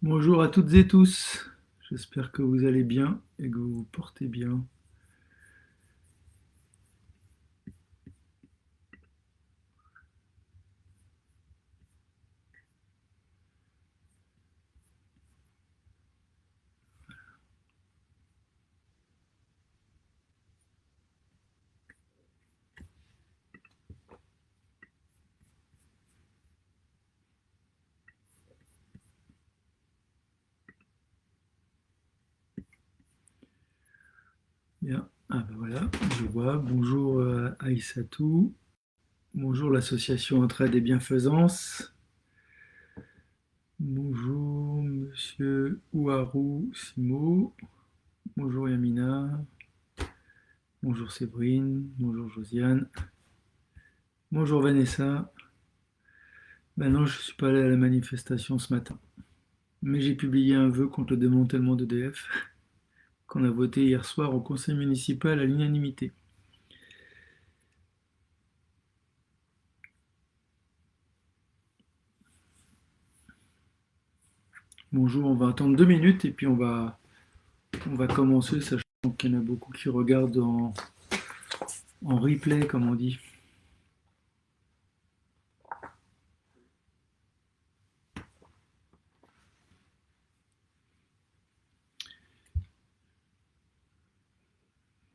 Bonjour à toutes et tous, j'espère que vous allez bien et que vous vous portez bien. Bien, ah ben voilà, je vois. Bonjour Aïssatou, bonjour l'association Entraide et Bienfaisance, bonjour Monsieur Ouarou Simo, bonjour Yamina, bonjour Séverine, bonjour Josiane, bonjour Vanessa. Ben non, je ne suis pas allé à la manifestation ce matin, mais j'ai publié un vœu contre le démantèlement d'EDF qu'on a voté hier soir au conseil municipal à l'unanimité. Bonjour, on va attendre 2 minutes et puis on va commencer, sachant qu'il y en a beaucoup qui regardent en replay, comme on dit.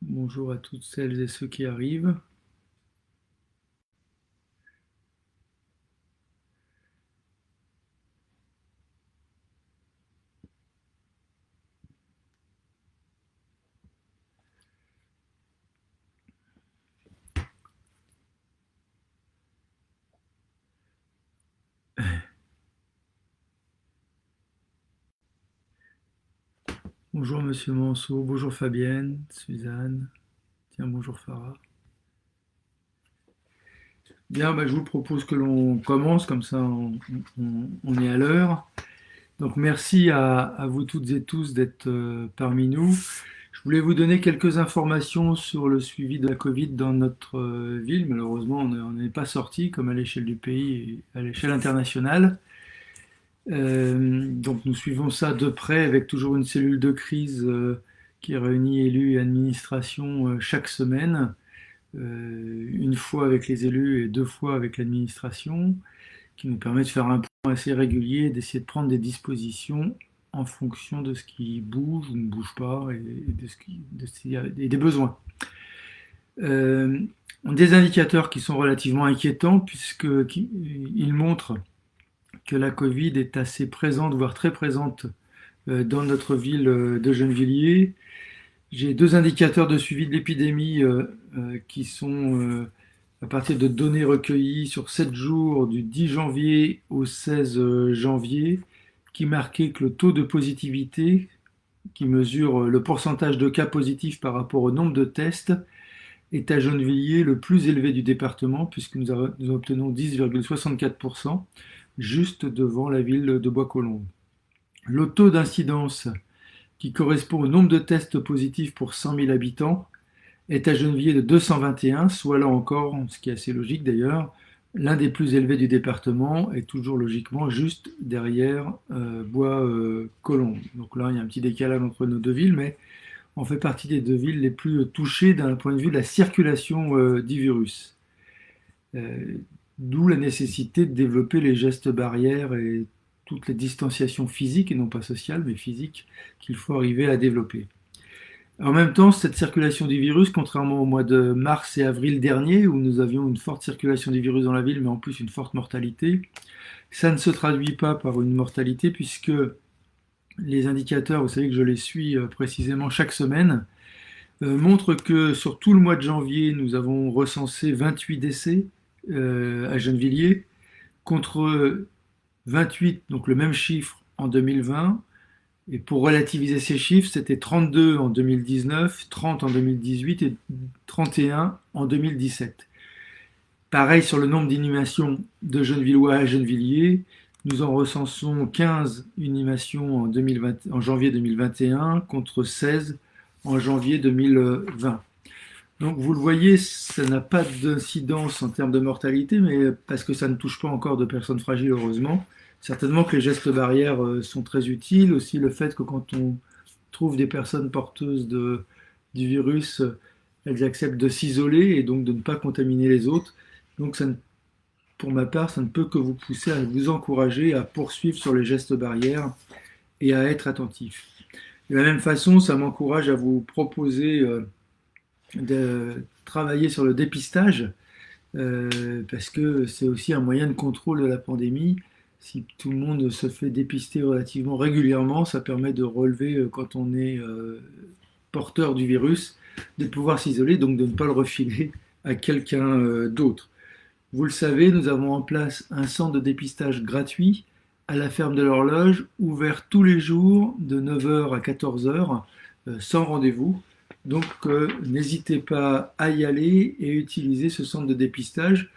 Bonjour à toutes celles et ceux qui arrivent. Bonjour Monsieur Manceau, bonjour Fabienne, Suzanne, tiens bonjour Farah. Bien, je vous propose que l'on commence, comme ça on est à l'heure. Donc merci à vous toutes et tous d'être parmi nous. Je voulais vous donner quelques informations sur le suivi de la Covid dans notre ville. Malheureusement, on n'est pas sorti comme à l'échelle du pays et à l'échelle internationale. Donc nous suivons ça de près avec toujours une cellule de crise qui réunit élus et administration chaque semaine, une fois avec les élus et 2 fois avec l'administration, qui nous permet de faire un point assez régulier, d'essayer de prendre des dispositions en fonction de ce qui bouge ou ne bouge pas et des besoins. Euh, des indicateurs qui sont relativement inquiétants puisqu'ils montrent que la Covid est assez présente, voire très présente dans notre ville de Gennevilliers. J'ai 2 indicateurs de suivi de l'épidémie qui sont à partir de données recueillies sur 7 jours du 10 janvier au 16 janvier, qui marquaient que le taux de positivité, qui mesure le pourcentage de cas positifs par rapport au nombre de tests, est à Gennevilliers le plus élevé du département, puisque nous obtenons 10,64%, juste devant la ville de Bois-Colombes. Le taux d'incidence, qui correspond au nombre de tests positifs pour 100 000 habitants, est à Gennevilliers de 221, soit là encore, ce qui est assez logique d'ailleurs, l'un des plus élevés du département et toujours logiquement juste derrière Bois-Colombes. Donc là, il y a un petit décalage entre nos deux villes, mais on fait partie des 2 villes les plus touchées d'un point de vue de la circulation du virus. Euh, D'où la nécessité de développer les gestes barrières et toutes les distanciations physiques, et non pas sociales, mais physiques, qu'il faut arriver à développer. En même temps, cette circulation du virus, contrairement au mois de mars et avril dernier, où nous avions une forte circulation du virus dans la ville, mais en plus une forte mortalité, ça ne se traduit pas par une mortalité, puisque les indicateurs, vous savez que je les suis précisément chaque semaine, montrent que sur tout le mois de janvier, nous avons recensé 28 décès à Gennevilliers, contre 28, donc le même chiffre en 2020. Et pour relativiser ces chiffres, c'était 32 en 2019, 30 en 2018 et 31 en 2017. Pareil sur le nombre d'inhumations de Gennevillois à Gennevilliers. Nous en recensons 15 inhumations en janvier 2021 contre 16 en janvier 2020. Donc vous le voyez, ça n'a pas d'incidence en termes de mortalité, mais parce que ça ne touche pas encore de personnes fragiles, heureusement, Certainement que les gestes barrières sont très utiles. Aussi le fait que quand on trouve des personnes porteuses du virus, elles acceptent de s'isoler et donc de ne pas contaminer les autres. Donc pour ma part, ça ne peut que vous pousser à vous encourager à poursuivre sur les gestes barrières et à être attentif. De la même façon, ça m'encourage à vous proposer de travailler sur le dépistage, parce que c'est aussi un moyen de contrôle de la pandémie. Si tout le monde se fait dépister relativement régulièrement, ça permet de relever quand on est porteur du virus, de pouvoir s'isoler, donc de ne pas le refiler à quelqu'un d'autre. Vous le savez, nous avons en place un centre de dépistage gratuit à la ferme de l'Horloge, ouvert tous les jours de 9h à 14h, sans rendez-vous. Donc n'hésitez pas à y aller et utiliser ce centre de dépistage.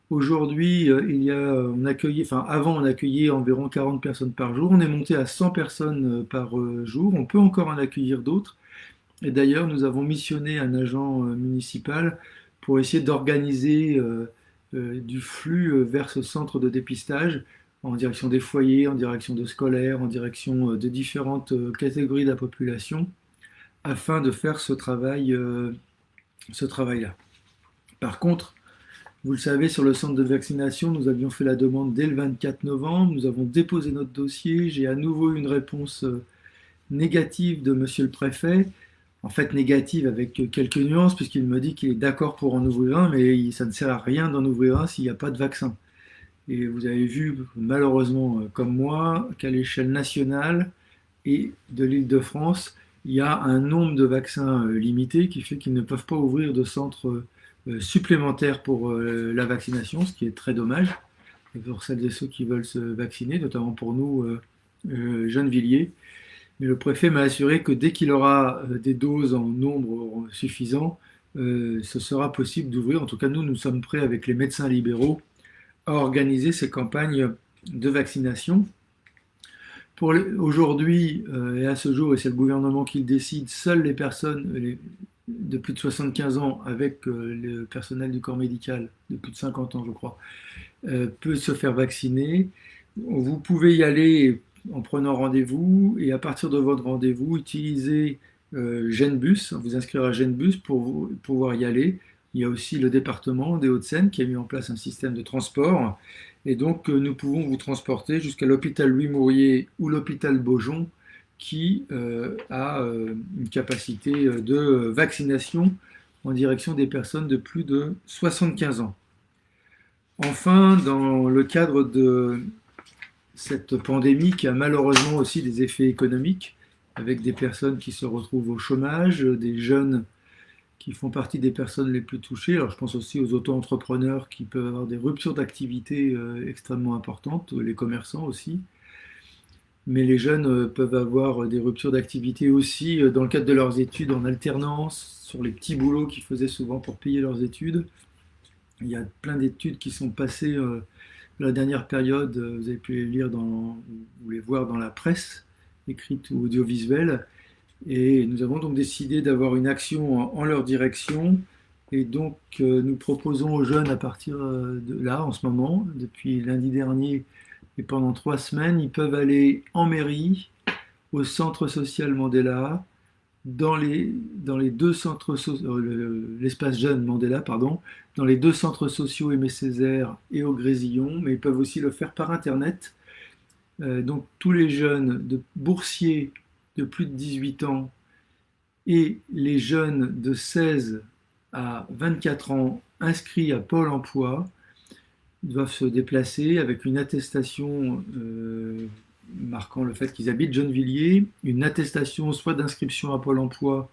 Aujourd'hui, avant on accueillait environ 40 personnes par jour. On est monté à 100 personnes par jour. On peut encore en accueillir d'autres. Et d'ailleurs, nous avons missionné un agent municipal pour essayer d'organiser du flux vers ce centre de dépistage en direction des foyers, en direction de scolaires, en direction de différentes catégories de la population, afin de faire ce travail-là. Par contre, vous le savez, sur le centre de vaccination, nous avions fait la demande dès le 24 novembre, nous avons déposé notre dossier, j'ai à nouveau une réponse négative de monsieur le préfet, en fait négative avec quelques nuances, puisqu'il me dit qu'il est d'accord pour en ouvrir un, mais ça ne sert à rien d'en ouvrir un s'il n'y a pas de vaccin. Et vous avez vu, malheureusement, comme moi, qu'à l'échelle nationale et de l'Île-de-France, il y a un nombre de vaccins limité qui fait qu'ils ne peuvent pas ouvrir de centres supplémentaires pour la vaccination, ce qui est très dommage pour celles et ceux qui veulent se vacciner, notamment pour nous, Gennevilliers. Mais le préfet m'a assuré que dès qu'il aura des doses en nombre suffisant, ce sera possible d'ouvrir. En tout cas, nous sommes prêts avec les médecins libéraux à organiser ces campagnes de vaccination. Aujourd'hui et à ce jour, et c'est le gouvernement qui le décide, seules les personnes de plus de 75 ans avec le personnel du corps médical de plus de 50 ans, je crois, peut se faire vacciner. Vous pouvez y aller en prenant rendez-vous et à partir de votre rendez-vous, utiliser Genbus, vous inscrire à Genbus pour pouvoir y aller. Il y a aussi le département des Hauts-de-Seine qui a mis en place un système de transport. Et donc, nous pouvons vous transporter jusqu'à l'hôpital Louis-Mourier ou l'hôpital Beaujon qui a une capacité de vaccination en direction des personnes de plus de 75 ans. Enfin, dans le cadre de cette pandémie qui a malheureusement aussi des effets économiques, avec des personnes qui se retrouvent au chômage, des jeunes qui font partie des personnes les plus touchées. Alors je pense aussi aux auto-entrepreneurs qui peuvent avoir des ruptures d'activité extrêmement importantes, les commerçants aussi. Mais les jeunes peuvent avoir des ruptures d'activité aussi dans le cadre de leurs études en alternance, sur les petits boulots qu'ils faisaient souvent pour payer leurs études. Il y a plein d'études qui sont passées la dernière période, vous avez pu les lire ou les voir dans la presse, écrite ou audiovisuelle. Et nous avons donc décidé d'avoir une action en leur direction. Et donc, nous proposons aux jeunes à partir de là, en ce moment, depuis lundi dernier et pendant 3 semaines, ils peuvent aller en mairie, au centre social Mandela, dans les deux centres l'espace jeune Mandela, pardon, dans les deux centres sociaux Aimé Césaire et au Grésillon, mais ils peuvent aussi le faire par Internet. Donc tous les jeunes boursiers de plus de 18 ans et les jeunes de 16 à 24 ans inscrits à Pôle emploi doivent se déplacer avec une attestation marquant le fait qu'ils habitent Gennevilliers, une attestation soit d'inscription à Pôle emploi,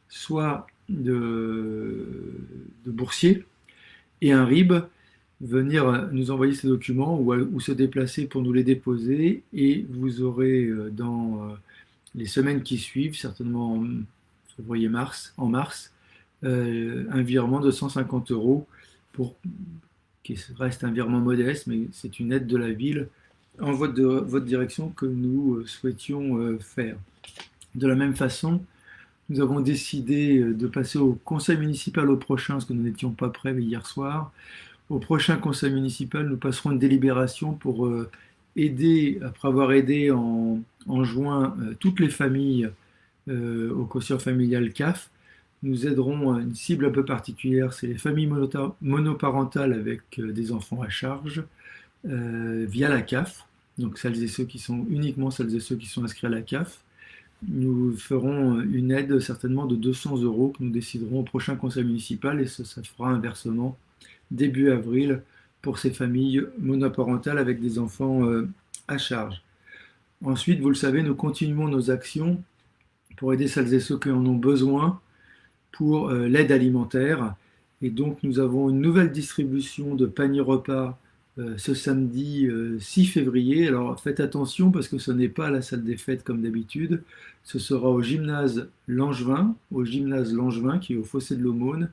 soit de boursier, et un RIB, venir nous envoyer ces documents ou se déplacer pour nous les déposer, et vous aurez dans les semaines qui suivent, certainement en février-mars, un virement de 150 € qui reste un virement modeste, mais c'est une aide de la ville en votre direction que nous souhaitions faire. De la même façon, nous avons décidé de passer au conseil municipal au prochain, parce que nous n'étions pas prêts hier soir. Au prochain conseil municipal, nous passerons une délibération pour après avoir aidé en juin toutes les familles au quotient familial CAF, nous aiderons une cible un peu particulière, c'est les familles monoparentales avec des enfants à charge via la CAF. Donc uniquement celles et ceux qui sont inscrits à la CAF. Nous ferons une aide certainement de 200 euros que nous déciderons au prochain conseil municipal et ça fera un versement début avril pour ces familles monoparentales avec des enfants à charge. Ensuite, vous le savez, nous continuons nos actions pour aider celles et ceux qui en ont besoin pour l'aide alimentaire. Et donc, nous avons une nouvelle distribution de paniers repas ce samedi 6 février. Alors, faites attention parce que ce n'est pas à la salle des fêtes comme d'habitude. Ce sera au gymnase Langevin, qui est au Fossé de l'Aumône,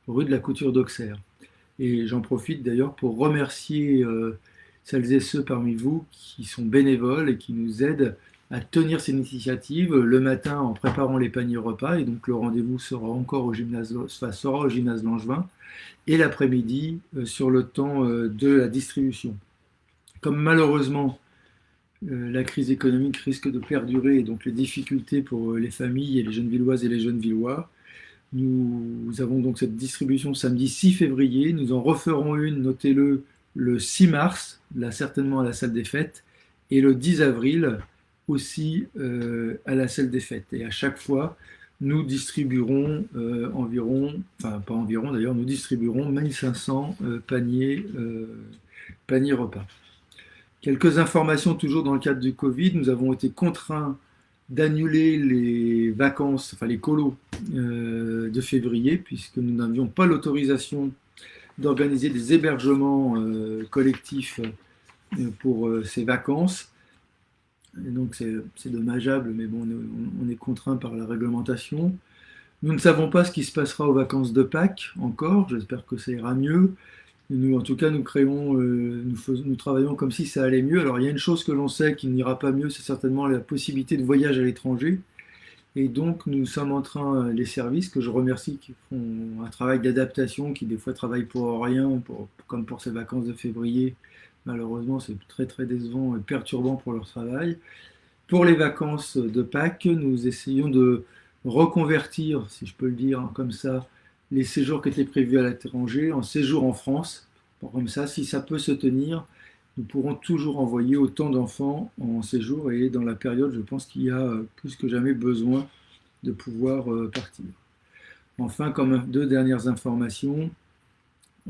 rue de la Couture d'Auxerre. Et j'en profite d'ailleurs pour remercier celles et ceux parmi vous qui sont bénévoles et qui nous aident à tenir cette initiative le matin en préparant les paniers repas. Et donc le rendez-vous sera au gymnase Langevin et l'après-midi sur le temps de la distribution. Comme malheureusement la crise économique risque de perdurer et donc les difficultés pour les familles et les jeunes villoises et les jeunes villois, nous avons donc cette distribution samedi 6 février. Nous en referons une, notez-le, le 6 mars, là certainement à la salle des fêtes, et le 10 avril aussi à la salle des fêtes. Et à chaque fois, nous distribuerons nous distribuerons 1500 paniers repas. Quelques informations toujours dans le cadre du Covid. Nous avons été contraints d'annuler les vacances, enfin les colos de février, puisque nous n'avions pas l'autorisation d'organiser des hébergements collectifs pour ces vacances. Et donc c'est dommageable, mais bon, on est contraint par la réglementation. Nous ne savons pas ce qui se passera aux vacances de Pâques encore, j'espère que ça ira mieux. Nous, en tout cas, nous travaillons comme si ça allait mieux. Alors, il y a une chose que l'on sait qui n'ira pas mieux, c'est certainement la possibilité de voyage à l'étranger. Et donc, nous sommes en train, les services que je remercie, qui font un travail d'adaptation, qui des fois travaillent pour rien, comme pour ces vacances de février. Malheureusement, c'est très très décevant et perturbant pour leur travail. Pour les vacances de Pâques, nous essayons de reconvertir, si je peux le dire comme ça, les séjours qui étaient prévus à l'étranger en séjours en France. Comme ça, si ça peut se tenir, nous pourrons toujours envoyer autant d'enfants en séjour et dans la période, je pense qu'il y a plus que jamais besoin de pouvoir partir. Enfin, comme deux dernières informations,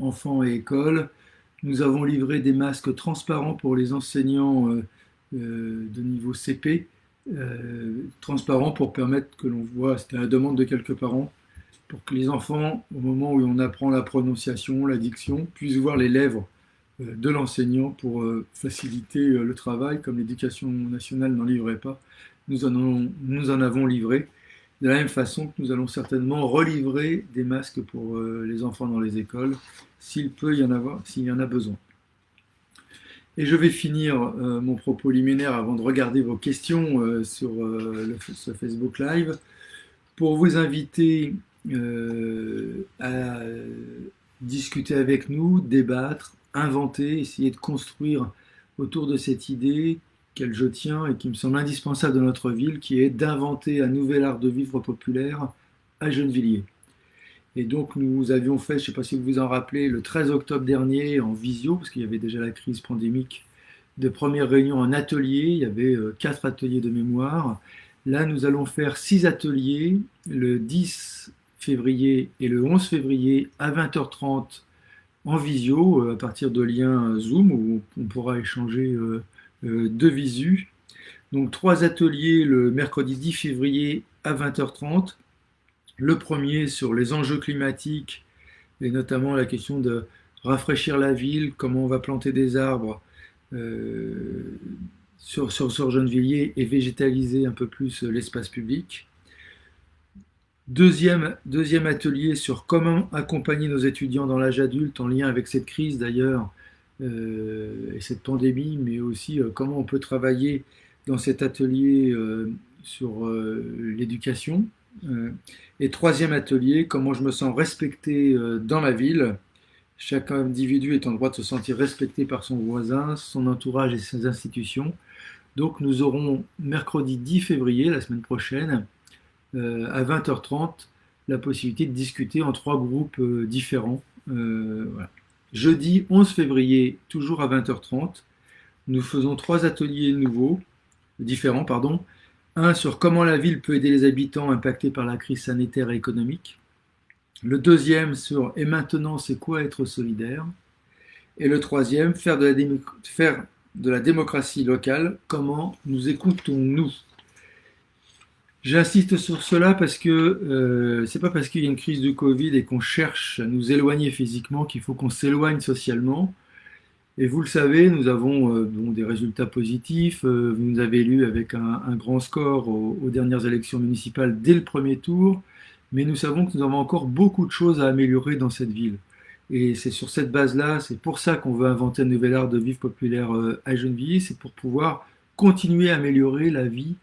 enfants et écoles, nous avons livré des masques transparents pour les enseignants de niveau CP, transparents pour permettre que l'on voit, c'était à la demande de quelques parents, pour que les enfants, au moment où on apprend la prononciation, la diction, puissent voir les lèvres de l'enseignant pour faciliter le travail, comme l'éducation nationale n'en livrait pas. Nous en avons livré, de la même façon que nous allons certainement relivrer des masques pour les enfants dans les écoles, s'il y en a besoin. Et je vais finir mon propos liminaire avant de regarder vos questions sur ce Facebook Live, pour vous inviter à discuter avec nous, débattre, inventer, essayer de construire autour de cette idée qu'elle je tiens et qui me semble indispensable dans notre ville, qui est d'inventer un nouvel art de vivre populaire à Gennevilliers. Et donc nous avions fait, je ne sais pas si vous vous en rappelez, le 13 octobre dernier en visio, parce qu'il y avait déjà la crise pandémique, de premières réunions en atelier, il y avait 4 ateliers de mémoire. Là, nous allons faire 6 ateliers, le 10 février et le 11 février à 20h30 en visio, à partir de liens Zoom, où on pourra échanger de visu. Donc 3 ateliers le mercredi 10 février à 20h30. Le premier sur les enjeux climatiques, et notamment la question de rafraîchir la ville, comment on va planter des arbres sur Gennevilliers et végétaliser un peu plus l'espace public. Deuxième atelier sur comment accompagner nos étudiants dans l'âge adulte en lien avec cette crise d'ailleurs et cette pandémie, mais aussi comment on peut travailler dans cet atelier sur l'éducation. Et troisième atelier, comment je me sens respecté dans la ville. Chaque individu est en droit de se sentir respecté par son voisin, son entourage et ses institutions. Donc nous aurons mercredi 10 février, la semaine prochaine, à 20h30, la possibilité de discuter en trois groupes différents. Voilà. Jeudi 11 février, toujours à 20h30, nous faisons trois ateliers différents, pardon. Un sur comment la ville peut aider les habitants impactés par la crise sanitaire et économique. Le deuxième sur et maintenant c'est quoi être solidaire. Et le troisième, faire de la démocratie locale, comment nous écoutons-nous. J'insiste sur cela parce que c'est pas parce qu'il y a une crise du Covid et qu'on cherche à nous éloigner physiquement qu'il faut qu'on s'éloigne socialement. Et vous le savez, nous avons des résultats positifs. Vous nous avez élus avec un grand score aux dernières élections municipales dès le premier tour. Mais nous savons que nous avons encore beaucoup de choses à améliorer dans cette ville. Et c'est sur cette base-là, c'est pour ça qu'on veut inventer un nouvel art de vivre populaire à Gennevilliers, c'est pour pouvoir continuer à améliorer la vie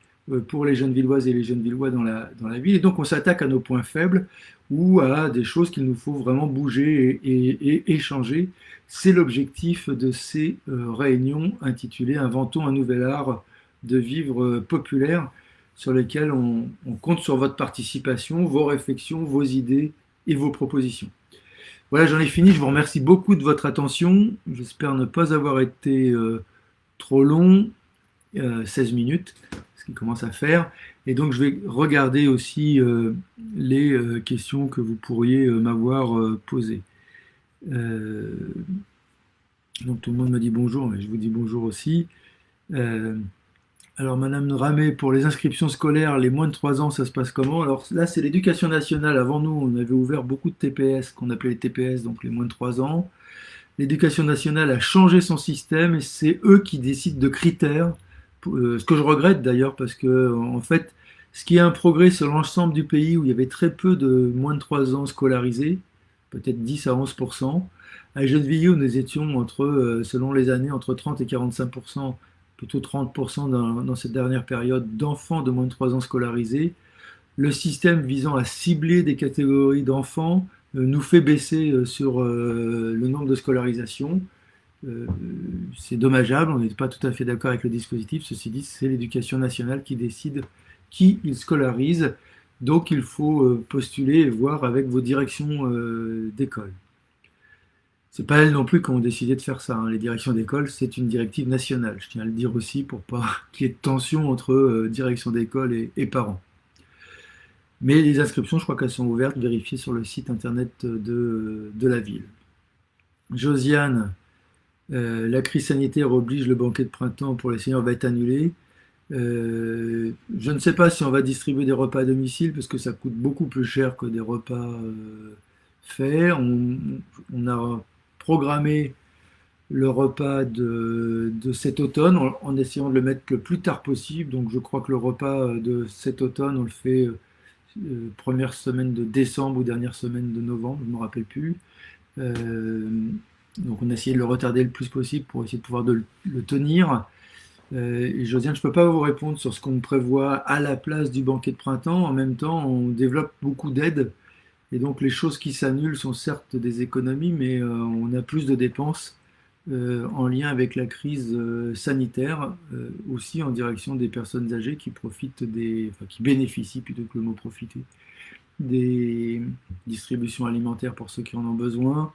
pour les Gennevilloises et les Gennevillois dans la ville. Et donc on s'attaque à nos points faibles ou à des choses qu'il nous faut vraiment bouger et échanger. C'est l'objectif de ces réunions intitulées Inventons un nouvel art de vivre populaire, sur lesquelles on compte sur votre participation, vos réflexions, vos idées et vos propositions. Voilà, j'en ai fini. Je vous remercie beaucoup de votre attention. J'espère ne pas avoir été trop long, 16 minutes, ce qui commence à faire. Et donc, je vais regarder aussi les questions que vous pourriez m'avoir posées. Donc, tout le monde me dit bonjour, mais je vous dis bonjour aussi. Alors, Madame Ramé, pour les inscriptions scolaires, les moins de 3 ans, ça se passe comment? Alors là, c'est l'éducation nationale. Avant nous, on avait ouvert beaucoup de TPS, qu'on appelait les TPS, donc les moins de 3 ans. L'éducation nationale a changé son système et c'est eux qui décident de critères. Ce que je regrette d'ailleurs, parce que en fait, ce qui est un progrès sur l'ensemble du pays où il y avait très peu de moins de 3 ans scolarisés, peut-être 10 à 11%. À Gennevilliers, nous étions selon les années, entre 30 et 45%, plutôt 30% dans cette dernière période d'enfants de moins de 3 ans scolarisés. Le système visant à cibler des catégories d'enfants nous fait baisser sur le nombre de scolarisations. C'est dommageable, on n'est pas tout à fait d'accord avec le dispositif. Ceci dit, c'est l'éducation nationale qui décide qui il scolarise. Donc il faut postuler et voir avec vos directions d'école. C'est pas elles non plus qui ont décidé de faire ça, hein. Les directions d'école, c'est une directive nationale. Je tiens à le dire aussi pour pas qu'il y ait de tension entre direction d'école et parents. Mais les inscriptions, je crois qu'elles sont ouvertes, vérifiées sur le site internet de la ville. Josiane, la crise sanitaire oblige le banquet de printemps pour les seniors va être annulé. Je ne sais pas si on va distribuer des repas à domicile parce que ça coûte beaucoup plus cher que des repas faits. On a programmé le repas de cet automne en essayant de le mettre le plus tard possible. Donc je crois que le repas de cet automne, on le fait première semaine de décembre ou dernière semaine de novembre, je ne me rappelle plus. Donc on a essayé de le retarder le plus possible pour essayer de pouvoir le tenir. Et Josiane, je ne peux pas vous répondre sur ce qu'on prévoit à la place du banquet de printemps. En même temps, on développe beaucoup d'aides. Et donc les choses qui s'annulent sont certes des économies, mais on a plus de dépenses en lien avec la crise sanitaire, aussi en direction des personnes âgées qui qui bénéficient plutôt que le mot profiter, des distributions alimentaires pour ceux qui en ont besoin,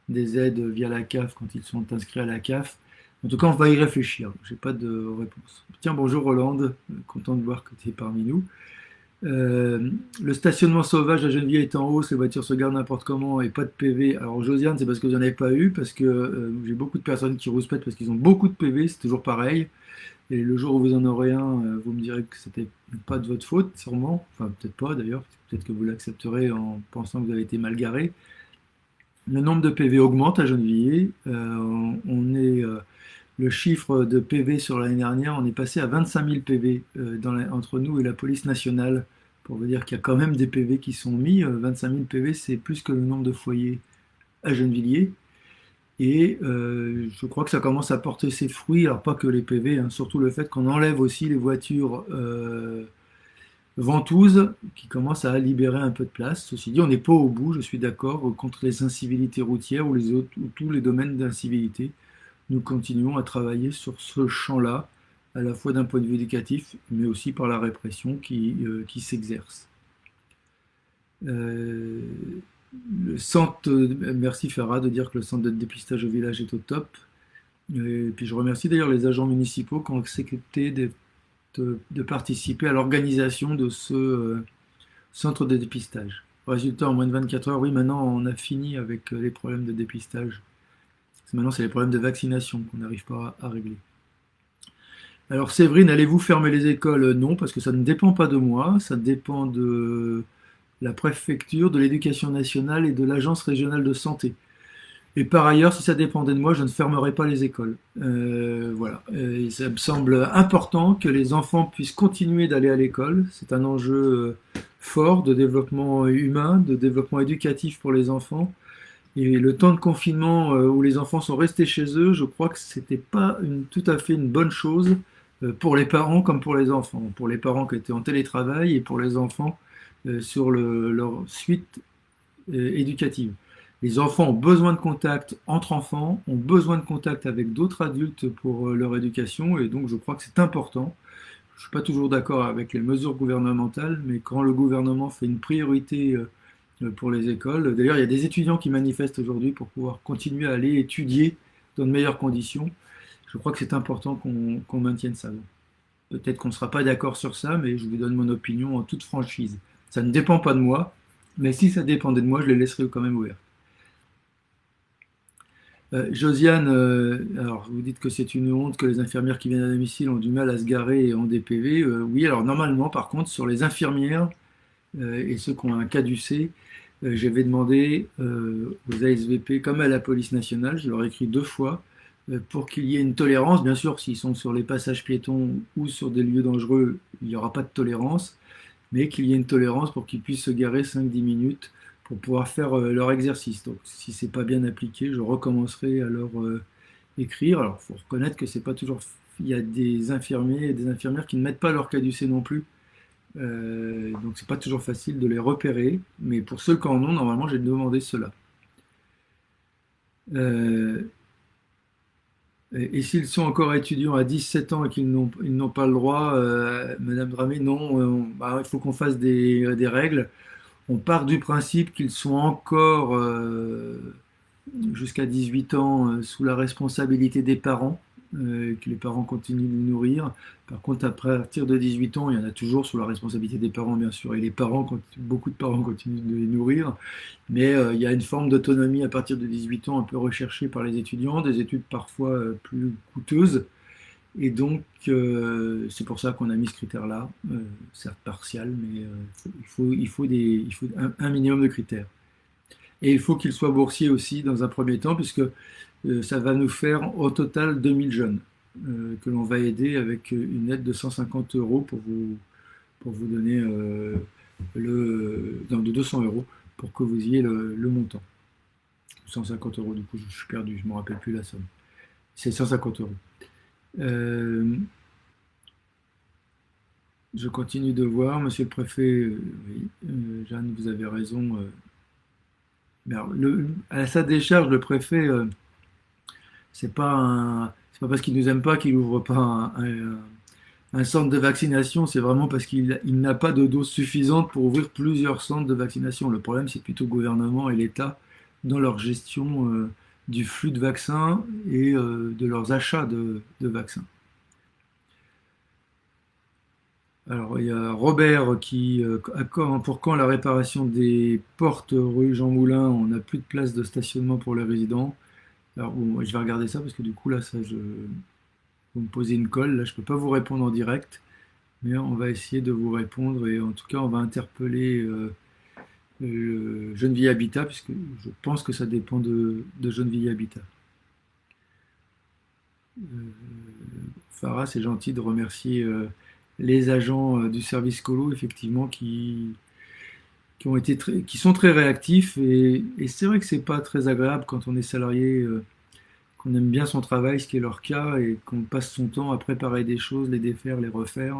des aides via la CAF quand ils sont inscrits à la CAF. En tout cas, on va y réfléchir. Je n'ai pas de réponse. Tiens, bonjour Hollande, content de voir que tu es parmi nous. Le stationnement sauvage à Gennevilliers est en hausse, les voitures se gardent n'importe comment et pas de PV. Alors Josiane, c'est parce que vous n'en avez pas eu, parce que j'ai beaucoup de personnes qui rouspètent parce qu'ils ont beaucoup de PV, c'est toujours pareil. Et le jour où vous en aurez un, vous me direz que c'était pas de votre faute, sûrement. Enfin, peut-être pas d'ailleurs, peut-être que vous l'accepterez en pensant que vous avez été mal garé. Le nombre de PV augmente à Gennevilliers. Le chiffre de PV sur l'année dernière, on est passé à 25 000 PV entre nous et la police nationale, pour vous dire qu'il y a quand même des PV qui sont mis. 25 000 PV, c'est plus que le nombre de foyers à Gennevilliers. Et je crois que ça commence à porter ses fruits, alors pas que les PV, hein, surtout le fait qu'on enlève aussi les voitures ventouse qui commence à libérer un peu de place. Ceci dit, on n'est pas au bout, je suis d'accord, contre les incivilités routières ou tous les domaines d'incivilité. Nous continuons à travailler sur ce champ-là, à la fois d'un point de vue éducatif, mais aussi par la répression qui s'exerce. Euh, le centre, merci Farah de dire que le centre de dépistage au village est au top. Et puis je remercie d'ailleurs les agents municipaux qui ont accepté de participer à l'organisation de ce centre de dépistage. Résultat, en moins de 24 heures, oui, maintenant on a fini avec les problèmes de dépistage. Maintenant, c'est les problèmes de vaccination qu'on n'arrive pas à régler. Alors Séverine, allez-vous fermer les écoles? Non, parce que ça ne dépend pas de moi, ça dépend de la préfecture, de l'éducation nationale et de l'agence régionale de santé. Et par ailleurs, si ça dépendait de moi, je ne fermerais pas les écoles. Voilà. Et ça me semble important que les enfants puissent continuer d'aller à l'école. C'est un enjeu fort de développement humain, de développement éducatif pour les enfants. Et le temps de confinement où les enfants sont restés chez eux, je crois que c'était pas tout à fait une bonne chose pour les parents comme pour les enfants. Pour les parents qui étaient en télétravail et pour les enfants sur leur suite éducative. Les enfants ont besoin de contact entre enfants, ont besoin de contact avec d'autres adultes pour leur éducation, et donc je crois que c'est important. Je ne suis pas toujours d'accord avec les mesures gouvernementales, mais quand le gouvernement fait une priorité pour les écoles, d'ailleurs il y a des étudiants qui manifestent aujourd'hui pour pouvoir continuer à aller étudier dans de meilleures conditions, je crois que c'est important qu'on maintienne ça. Peut-être qu'on ne sera pas d'accord sur ça, mais je vous donne mon opinion en toute franchise. Ça ne dépend pas de moi, mais si ça dépendait de moi, je les laisserais quand même ouverts. Josiane, alors vous dites que c'est une honte que les infirmières qui viennent à domicile ont du mal à se garer et ont des PV. Oui, alors normalement, par contre, sur les infirmières et ceux qui ont un caducé, j'avais demandé aux ASVP, comme à la police nationale, je leur ai écrit 2 fois, pour qu'il y ait une tolérance. Bien sûr, s'ils sont sur les passages piétons ou sur des lieux dangereux, il n'y aura pas de tolérance, mais qu'il y ait une tolérance pour qu'ils puissent se garer 5-10 minutes pour pouvoir faire leur exercice. Donc, si c'est pas bien appliqué, je recommencerai à leur écrire. Alors, il faut reconnaître que c'est pas toujours. Il y a des infirmiers et des infirmières qui ne mettent pas leur caducée non plus. Donc, c'est pas toujours facile de les repérer. Mais pour ceux qui en ont, normalement, j'ai demandé cela. Euh, et s'ils sont encore étudiants à 17 ans et qu'ils n'ont pas le droit, Madame Dramé, non, bah, il faut qu'on fasse des règles. On part du principe qu'ils sont encore jusqu'à 18 ans sous la responsabilité des parents, que les parents continuent de les nourrir. Par contre, à partir de 18 ans, il y en a toujours sous la responsabilité des parents, bien sûr, et les parents, beaucoup de parents continuent de les nourrir, mais il y a une forme d'autonomie à partir de 18 ans un peu recherchée par les étudiants, des études parfois plus coûteuses, et donc c'est pour ça qu'on a mis ce critère-là, certes partial, mais il faut un minimum de critères. Et il faut qu'il soit boursier aussi dans un premier temps, puisque ça va nous faire au total 2000 jeunes que l'on va aider avec une aide de 150 euros pour vous donner non, de 200 euros pour que vous ayez le montant. 150 euros, du coup, je suis perdu, je ne me rappelle plus la somme. C'est 150 euros. Je continue de voir, monsieur le préfet, oui, Jeanne, vous avez raison. Mais alors, à sa décharge, le préfet, c'est pas parce qu'il nous aime pas qu'il ouvre pas un centre de vaccination, c'est vraiment parce qu'il n'a pas de doses suffisantes pour ouvrir plusieurs centres de vaccination. Le problème, c'est plutôt le gouvernement et l'État dans leur gestion du flux de vaccins et de leurs achats de vaccins. Alors, il y a Robert qui, pour quand la réparation des portes rue Jean Moulin, on n'a plus de place de stationnement pour les résidents. Alors, bon, je vais regarder ça parce que du coup, là, vous me posez une colle. Là, je ne peux pas vous répondre en direct, mais on va essayer de vous répondre et en tout cas, on va interpeller Jeune Vie Habitat puisque je pense que ça dépend de Jeune Vie Habitat. Euh, Farah, c'est gentil de remercier les agents du service colo, effectivement, qui sont très réactifs. Et c'est vrai que c'est pas très agréable quand on est salarié, qu'on aime bien son travail, ce qui est leur cas, et qu'on passe son temps à préparer des choses, les défaire, les refaire.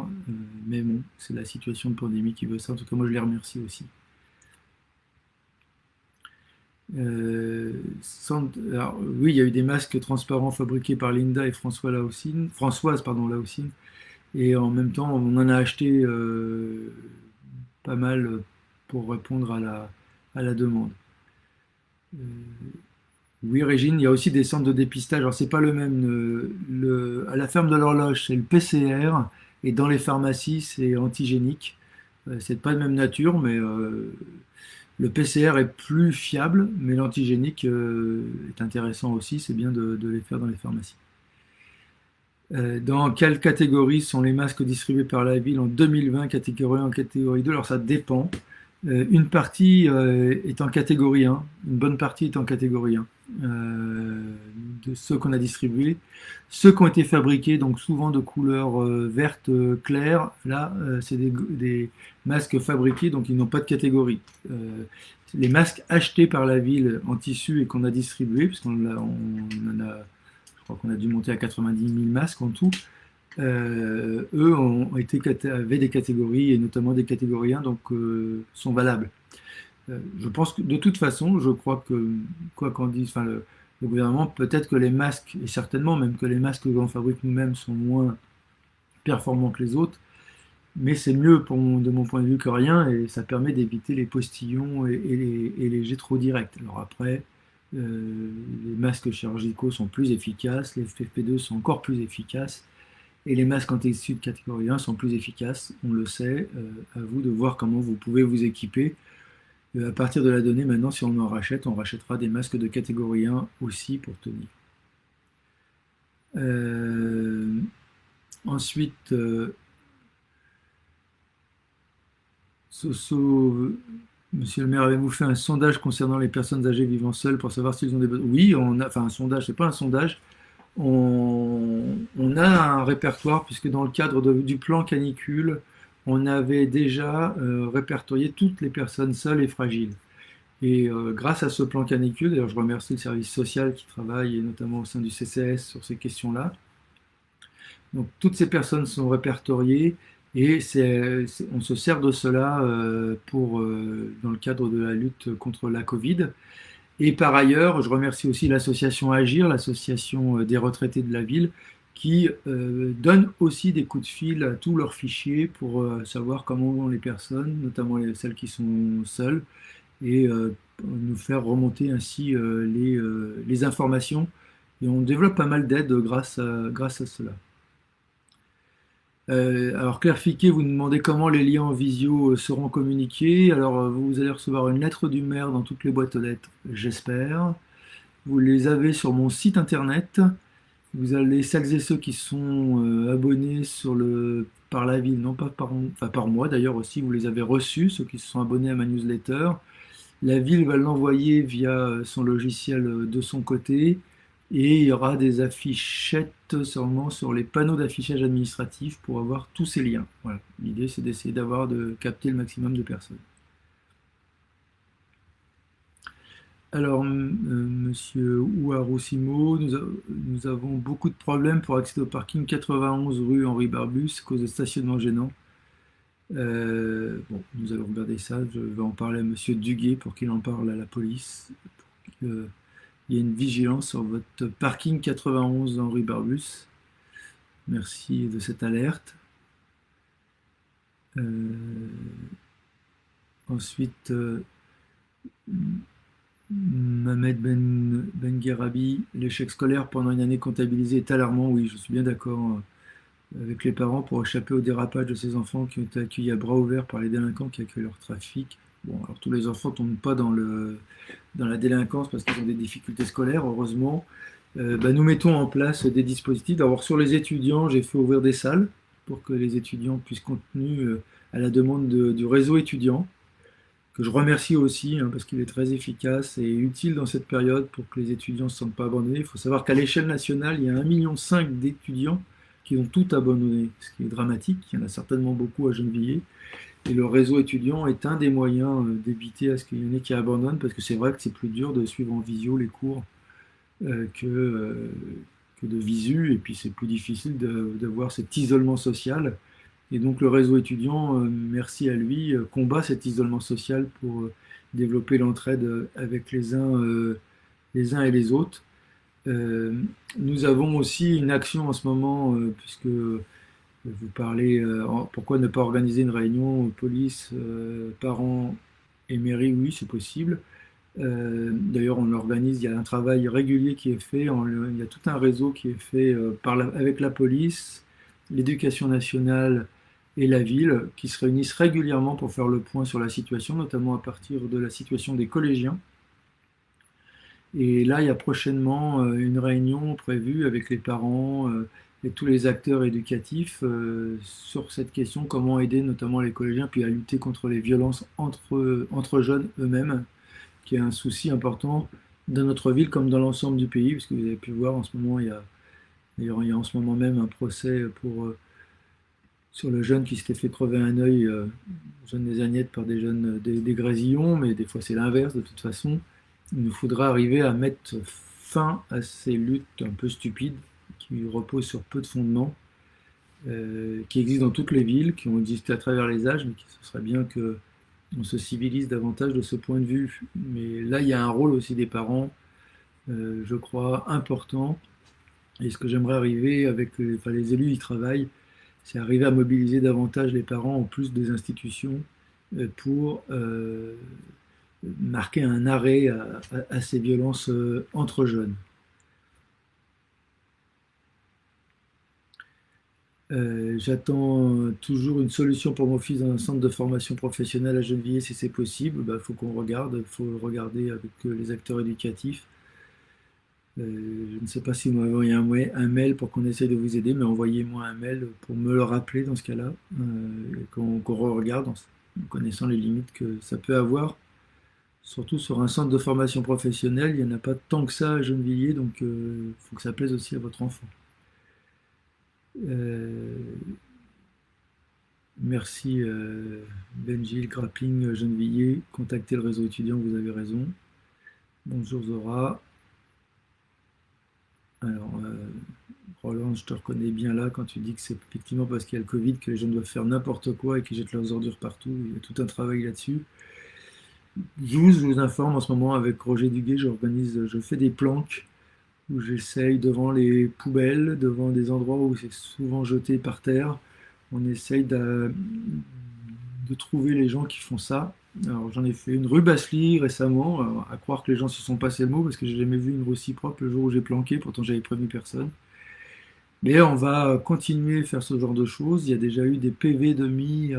Mais bon, c'est la situation de pandémie qui veut ça. En tout cas, moi, je les remercie aussi. Alors, oui, il y a eu des masques transparents fabriqués par Linda et Françoise pardon, Laoussine. Et en même temps, on en a acheté pas mal pour répondre à la demande. Euh, oui, Régine, il y a aussi des centres de dépistage. Alors, c'est pas le même. À la ferme de l'horloge, c'est le PCR, et dans les pharmacies, c'est antigénique. C'est pas de même nature, mais le PCR est plus fiable, mais l'antigénique est intéressant aussi. C'est bien de les faire dans les pharmacies. Dans quelle catégorie sont les masques distribués par la ville en 2020, catégorie 1, catégorie 2? Alors ça dépend. Une partie est en catégorie 1, une bonne partie est en catégorie 1 de ceux qu'on a distribués. Ceux qui ont été fabriqués, donc souvent de couleur verte claire, là c'est des masques fabriqués, donc ils n'ont pas de catégorie. Les masques achetés par la ville en tissu et qu'on a distribués, puisqu'on en a, je crois qu'on a dû monter à 90 000 masques en tout, eux avaient des catégories, et notamment des catégories 1, donc sont valables. Je pense que de toute façon, je crois que, quoi qu'en dise, enfin, le gouvernement, peut-être que les masques, et certainement même que les masques que l'on fabrique nous-mêmes sont moins performants que les autres, mais c'est mieux de mon point de vue que rien, et ça permet d'éviter les postillons et les jets trop directs. Alors après, les masques chirurgicaux sont plus efficaces, les FFP2 sont encore plus efficaces, et les masques anti-tissu de catégorie 1 sont plus efficaces, on le sait. À vous de voir comment vous pouvez vous équiper. À partir de la donnée, maintenant, si on en rachète, on rachètera des masques de catégorie 1 aussi pour tenir. Ensuite, Soso, Monsieur le maire, avez-vous fait un sondage concernant les personnes âgées vivant seules pour savoir s'ils ont des besoins? Oui, enfin un sondage, c'est pas un sondage. On a un répertoire, puisque dans le cadre du plan canicule, on avait déjà répertorié toutes les personnes seules et fragiles. Et grâce à ce plan canicule, d'ailleurs je remercie le service social qui travaille, et notamment au sein du CCS, sur ces questions-là. Donc toutes ces personnes sont répertoriées, et on se sert de cela dans le cadre de la lutte contre la Covid. Et par ailleurs, je remercie aussi l'association Agir, l'association des retraités de la ville, qui donne aussi des coups de fil à tous leurs fichiers pour savoir comment vont les personnes, notamment celles qui sont seules, et nous faire remonter ainsi les informations. Et on développe pas mal d'aides grâce à cela. Alors Claire Fiquet, vous nous demandez comment les liens en visio seront communiqués. Alors vous allez recevoir une lettre du maire dans toutes les boîtes aux lettres, j'espère. Vous les avez sur mon site internet. Vous allez, celles et ceux qui sont abonnés par la ville, non pas par moi d'ailleurs aussi, vous les avez reçus, ceux qui se sont abonnés à ma newsletter. La ville va l'envoyer via son logiciel de son côté, et il y aura des affichettes seulement sur les panneaux d'affichage administratif pour avoir tous ces liens. Voilà. L'idée, c'est d'essayer de capter le maximum de personnes. Alors, monsieur Ouaroussimo, nous avons beaucoup de problèmes pour accéder au parking 91 rue Henri Barbus à cause de stationnement gênant. Bon, nous allons regarder ça. Je vais en parler à monsieur Duguet pour qu'il en parle à la police. Il y a une vigilance sur votre parking 91 Henri Barbus. Merci de cette alerte. Ensuite, Mohamed Ben l'échec scolaire pendant une année comptabilisée est alarmant. Oui, je suis bien d'accord avec les parents pour échapper au dérapage de ces enfants qui ont été accueillis à bras ouverts par les délinquants qui accueillent leur trafic. Bon, alors tous les enfants ne tombent pas dans la délinquance parce qu'ils ont des difficultés scolaires, heureusement. Nous mettons en place des dispositifs. D'abord, sur les étudiants, j'ai fait ouvrir des salles pour que les étudiants puissent continuer à la demande du réseau étudiant, que je remercie aussi parce qu'il est très efficace et utile dans cette période pour que les étudiants ne se sentent pas abandonnés. Il faut savoir qu'à l'échelle nationale, il y a 1,5 million d'étudiants qui ont tout abandonné, ce qui est dramatique. Il y en a certainement beaucoup à Gennevilliers. Et le réseau étudiant est un des moyens d'éviter à ce qu'il y en ait qui abandonnent, parce que c'est vrai que c'est plus dur de suivre en visio les cours que de visu, et puis c'est plus difficile d'avoir cet isolement social. Et donc le réseau étudiant, merci à lui, combat cet isolement social pour développer l'entraide avec les uns et les autres. Euh, Nous avons aussi une action en ce moment, puisque vous parlez, pourquoi ne pas organiser une réunion police, parents et mairie? Oui, c'est possible. D'ailleurs, on organise, il y a un travail régulier qui est fait, il y a tout un réseau qui est fait avec la police, l'éducation nationale et la ville, qui se réunissent régulièrement pour faire le point sur la situation, notamment à partir de la situation des collégiens. Et là, il y a prochainement une réunion prévue avec les parents et tous les acteurs éducatifs sur cette question, comment aider notamment les collégiens, puis à lutter contre les violences entre jeunes eux-mêmes, qui est un souci important dans notre ville comme dans l'ensemble du pays, puisque vous avez pu voir en ce moment, d'ailleurs, il y a en ce moment même un procès sur le jeune qui s'était fait crever un œil, jeune des Agnettes, par des jeunes des Grésillons, mais des fois c'est l'inverse de toute façon. Il nous faudra arriver à mettre fin à ces luttes un peu stupides qui reposent sur peu de fondements, qui existent dans toutes les villes, qui ont existé à travers les âges, mais qui ce serait bien que on se civilise davantage de ce point de vue. Mais là, il y a un rôle aussi des parents, je crois, important. Et ce que j'aimerais arriver avec enfin, les élus, ils travaillent, c'est arriver à mobiliser davantage les parents en plus des institutions pour marquer un arrêt à ces violences entre jeunes. J'attends toujours une solution pour mon fils dans un centre de formation professionnelle à Gennevilliers si c'est possible. Il faut qu'on regarde, il faut regarder avec les acteurs éducatifs. Je ne sais pas si vous m'avez envoyé un mail pour qu'on essaye de vous aider, mais envoyez-moi un mail pour me le rappeler dans ce cas-là, et qu'on regarde en connaissant les limites que ça peut avoir. Surtout sur un centre de formation professionnelle, il n'y en a pas tant que ça à Gennevilliers, donc il faut que ça plaise aussi à votre enfant. Euh, Merci Benjil, Grappling, Gennevilliers. Contactez le réseau étudiant, vous avez raison. Bonjour Zora. Alors, Roland, je te reconnais bien là quand tu dis que c'est effectivement parce qu'il y a le Covid que les jeunes doivent faire n'importe quoi et qu'ils jettent leurs ordures partout. Il y a tout un travail là-dessus. Je vous informe en ce moment avec Roger Duguay, je fais des planques où j'essaye devant les poubelles, devant des endroits où c'est souvent jeté par terre. On essaye de trouver les gens qui font ça. Alors j'en ai fait une rue Basely récemment, à croire que les gens se sont passés le mot parce que j'ai jamais vu une rue si propre le jour où j'ai planqué, pourtant j'avais prévenu personne. Mais on va continuer à faire ce genre de choses. Il y a déjà eu des PV de mis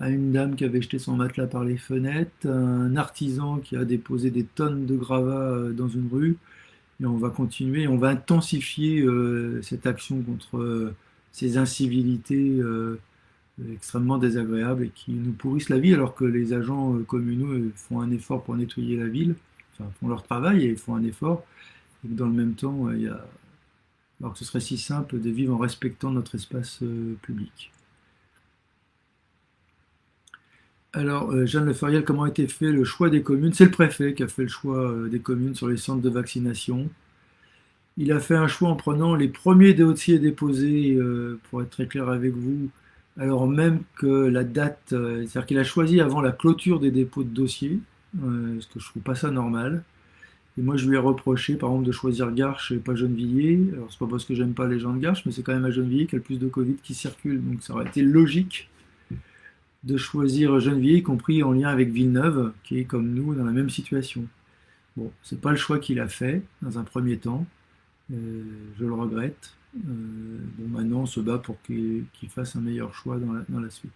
à une dame qui avait jeté son matelas par les fenêtres, un artisan qui a déposé des tonnes de gravats dans une rue. Et on va continuer, on va intensifier cette action contre ces incivilités extrêmement désagréables et qui nous pourrissent la vie alors que les agents communaux font un effort pour nettoyer la ville, enfin font leur travail et font un effort. Et que dans le même temps, alors que ce serait si simple de vivre en respectant notre espace public. Alors, Jeanne Le Feriel, comment a été fait le choix des communes? C'est le préfet qui a fait le choix des communes sur les centres de vaccination. Il a fait un choix en prenant les premiers dossiers déposés, pour être très clair avec vous, alors même que la date, c'est-à-dire qu'il a choisi avant la clôture des dépôts de dossiers, ce que je trouve pas ça normal. Et moi, je lui ai reproché, par exemple, de choisir Garches et pas Gennevilliers. Alors, c'est pas parce que j'aime pas les gens de Garches, mais c'est quand même à Gennevilliers qu'il y a le plus de Covid qui circule. Donc, ça aurait été logique de choisir Gennevilliers, y compris en lien avec Villeneuve, qui est comme nous dans la même situation. Bon, c'est pas le choix qu'il a fait dans un premier temps. Je le regrette. Bon, maintenant, on se bat pour qu'il fasse un meilleur choix dans la suite.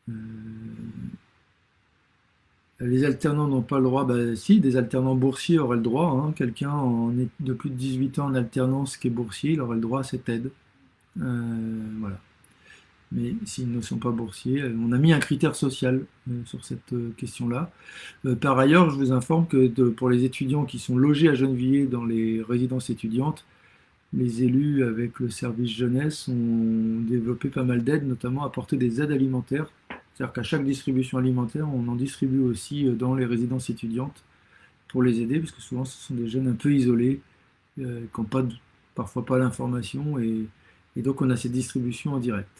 Euh, les alternants n'ont pas le droit. Bah, si, des alternants boursiers auraient le droit, hein. Quelqu'un de plus de 18 ans en alternance qui est boursier, il aurait le droit à cette aide. Voilà. Mais s'ils ne sont pas boursiers, on a mis un critère social sur cette question-là. Par ailleurs, je vous informe que pour les étudiants qui sont logés à Gennevilliers dans les résidences étudiantes, les élus avec le service jeunesse ont développé pas mal d'aides, notamment apporter des aides alimentaires. C'est-à-dire qu'à chaque distribution alimentaire, on en distribue aussi dans les résidences étudiantes pour les aider, parce que souvent ce sont des jeunes un peu isolés, qui n'ont pas, parfois pas l'information, et donc on a cette distribution en direct.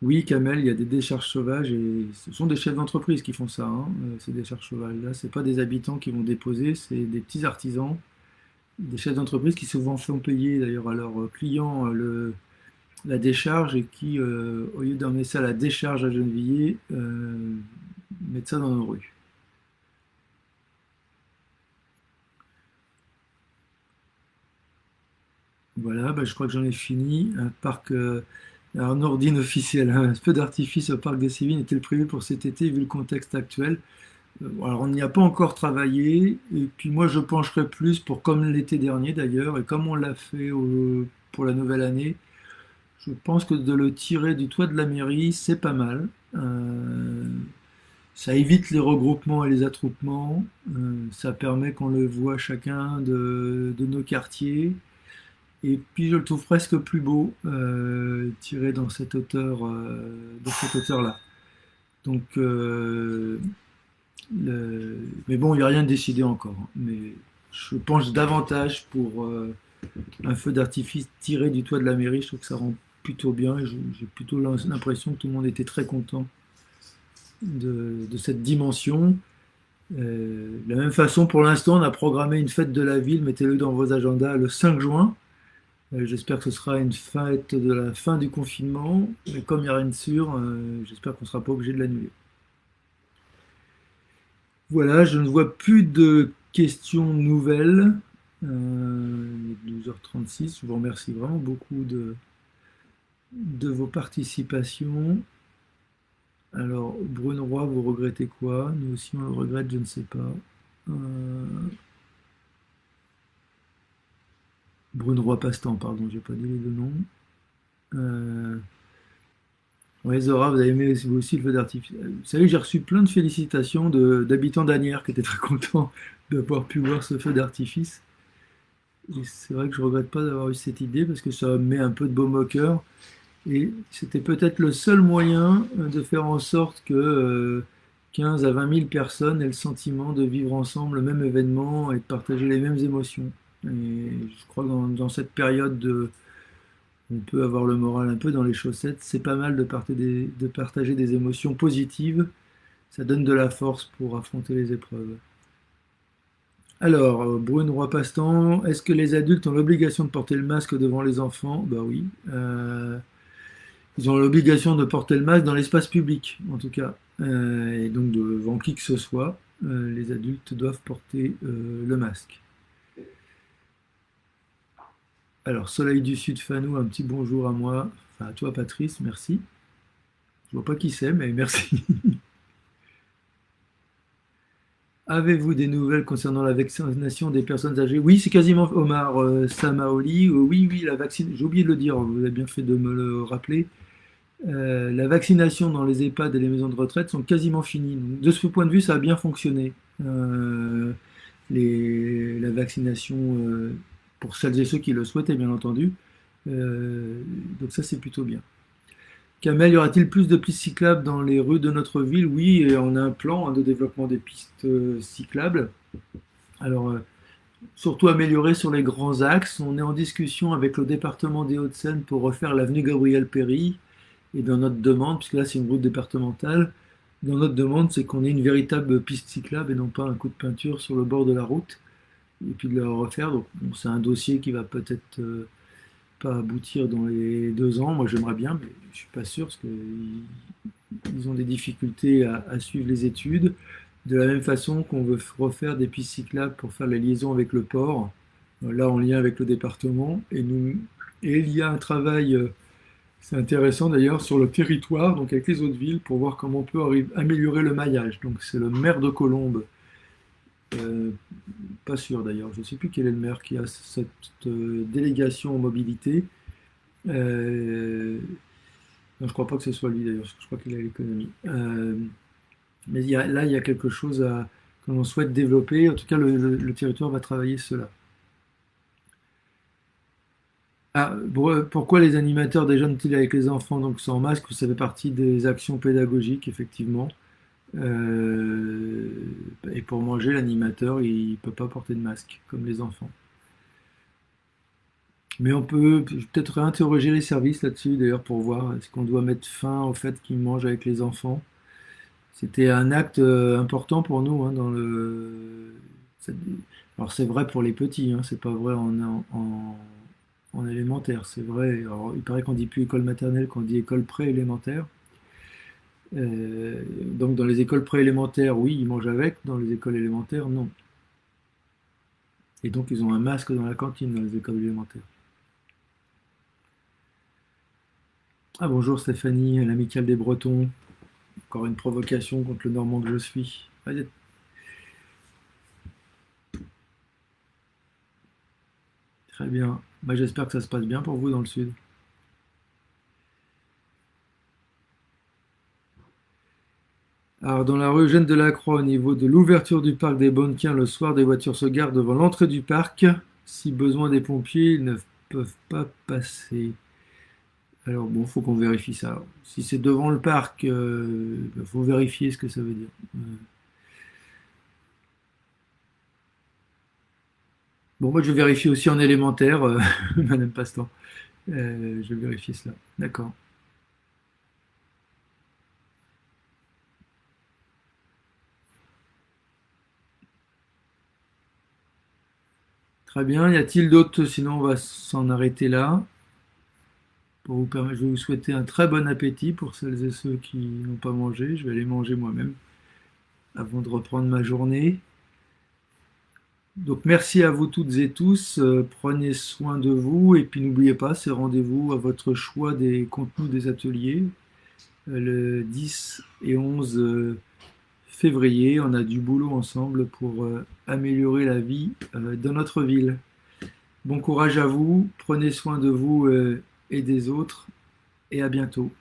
Oui, Kamel, il y a des décharges sauvages, et ce sont des chefs d'entreprise qui font ça, hein, ces décharges sauvages-là. C'est pas des habitants qui vont déposer, c'est des petits artisans, des chefs d'entreprise qui souvent font payer d'ailleurs à leurs clients la décharge et qui, au lieu d'emmener ça à la décharge à Gennevilliers, mettent ça dans nos rues. Voilà, bah, je crois que j'en ai fini. Un parc, alors Nordine officiel, hein, un feu d'artifice au parc des Civils était prévu pour cet été vu le contexte actuel. Alors on n'y a pas encore travaillé, et puis moi je pencherais plus pour comme l'été dernier d'ailleurs, et comme on l'a fait pour la nouvelle année, je pense que de le tirer du toit de la mairie, c'est pas mal. Ça évite les regroupements et les attroupements. Ça permet qu'on le voit chacun de nos quartiers. Et puis je le trouve presque plus beau tiré dans cette hauteur-là. Donc, mais bon, il n'y a rien de décidé encore, hein. Mais je penche davantage pour un feu d'artifice tiré du toit de la mairie. Je trouve que ça rend plutôt bien. Et j'ai plutôt l'impression que tout le monde était très content de cette dimension. De la même façon, pour l'instant, on a programmé une fête de la ville. Mettez-le dans vos agendas le 5 juin. J'espère que ce sera une fête de la fin du confinement. Mais comme il n'y a rien de sûr, j'espère qu'on ne sera pas obligé de l'annuler. Voilà, je ne vois plus de questions nouvelles. Il est 12h36. Je vous remercie vraiment beaucoup de vos participations. Alors, Bruneroy, vous regrettez quoi? Nous aussi, on le regrette, je ne sais pas. Euh, Bruneroy Pastan, pardon, j'ai pas dit les deux noms. Euh, ouais, Zora, vous avez aimé vous aussi le feu d'artifice. Vous savez, j'ai reçu plein de félicitations d'habitants d'Asnières qui étaient très contents d'avoir pu voir ce feu d'artifice. Et c'est vrai que je regrette pas d'avoir eu cette idée parce que ça me met un peu de baume au cœur. Et c'était peut-être le seul moyen de faire en sorte que 15 à 20 000 personnes aient le sentiment de vivre ensemble le même événement et de partager les mêmes émotions. Et je crois que dans cette période on peut avoir le moral un peu dans les chaussettes, c'est pas mal de partager des émotions positives. Ça donne de la force pour affronter les épreuves. Alors, Brune Roy-Pastan, est-ce que les adultes ont l'obligation de porter le masque devant les enfants? Bah oui. Ils ont l'obligation de porter le masque dans l'espace public, en tout cas. Et donc devant qui que ce soit, les adultes doivent porter le masque. Alors, Soleil du Sud Fanou, un petit bonjour à moi, enfin à toi Patrice, merci. Je vois pas qui c'est, mais merci. Avez-vous des nouvelles concernant la vaccination des personnes âgées? Oui, c'est quasiment Omar Samaoli. Oui, oui, la vaccine. J'ai oublié de le dire, vous avez bien fait de me le rappeler. La vaccination dans les EHPAD et les maisons de retraite sont quasiment finies. Donc, de ce point de vue, ça a bien fonctionné. La vaccination pour celles et ceux qui le souhaitaient, bien entendu. Donc ça, c'est plutôt bien. Kamel, y aura-t-il plus de pistes cyclables dans les rues de notre ville? Oui, et on a un plan, hein, de développement des pistes cyclables. Alors, surtout amélioré sur les grands axes. On est en discussion avec le département des Hauts-de-Seine pour refaire l'avenue Gabriel Péry. Et dans notre demande, puisque là c'est une route départementale, dans notre demande, c'est qu'on ait une véritable piste cyclable et non pas un coup de peinture sur le bord de la route, et puis de la refaire. Donc bon, c'est un dossier qui va peut-être pas aboutir dans les 2 ans. Moi j'aimerais bien, mais je suis pas sûr parce qu'ils ont des difficultés à suivre les études. De la même façon qu'on veut refaire des pistes cyclables pour faire la liaison avec le port, là en lien avec le département. Et il y a un travail, c'est intéressant d'ailleurs, sur le territoire, donc avec les autres villes, pour voir comment on peut améliorer le maillage. Donc c'est le maire de Colombes, euh, pas sûr d'ailleurs, je ne sais plus quel est le maire qui a cette délégation en mobilité. Euh, non, je ne crois pas que ce soit lui d'ailleurs, je crois qu'il a l'économie. Mais là, il y a quelque chose que l'on souhaite développer. En tout cas, le territoire va travailler cela. Ah, pourquoi les animateurs déjeunent-ils avec les enfants donc sans masque? Ça fait partie des actions pédagogiques, effectivement. Euh, et pour manger, l'animateur, il ne peut pas porter de masque, comme les enfants. Mais on peut peut-être réinterroger les services là-dessus, d'ailleurs, pour voir est-ce qu'on doit mettre fin au fait qu'ils mangent avec les enfants. C'était un acte important pour nous, hein, dans le. c'est- Alors c'est vrai pour les petits, hein, c'est pas vrai en élémentaire, c'est vrai. Alors, il paraît qu'on dit plus école maternelle, qu'on dit école préélémentaire. Donc dans les écoles préélémentaires, oui, ils mangent avec, dans les écoles élémentaires, non. Et donc ils ont un masque dans la cantine dans les écoles élémentaires. Ah bonjour Stéphanie, l'amicale des Bretons. Encore une provocation contre le Normand que je suis. Allez, très bien. Bah, j'espère que ça se passe bien pour vous dans le sud. Alors, dans la rue Eugène Delacroix, au niveau de l'ouverture du parc des Bonnequins, le soir, des voitures se garent devant l'entrée du parc. Si besoin des pompiers, ils ne peuvent pas passer. Alors bon, faut qu'on vérifie ça. Alors, si c'est devant le parc, faut vérifier ce que ça veut dire. Bon, moi je vérifie aussi en élémentaire, Madame Pastan. Je vais vérifier cela. D'accord. Très bien. Y a-t-il d'autres? Sinon, on va s'en arrêter là. Pour vous permettre, je vais vous souhaiter un très bon appétit pour celles et ceux qui n'ont pas mangé. Je vais aller manger moi-même avant de reprendre ma journée. Donc merci à vous toutes et tous. Prenez soin de vous et puis n'oubliez pas, c'est rendez-vous à votre choix des contenus des ateliers. Le 10 et 11 février, on a du boulot ensemble pour améliorer la vie dans notre ville. Bon courage à vous, prenez soin de vous et des autres et à bientôt.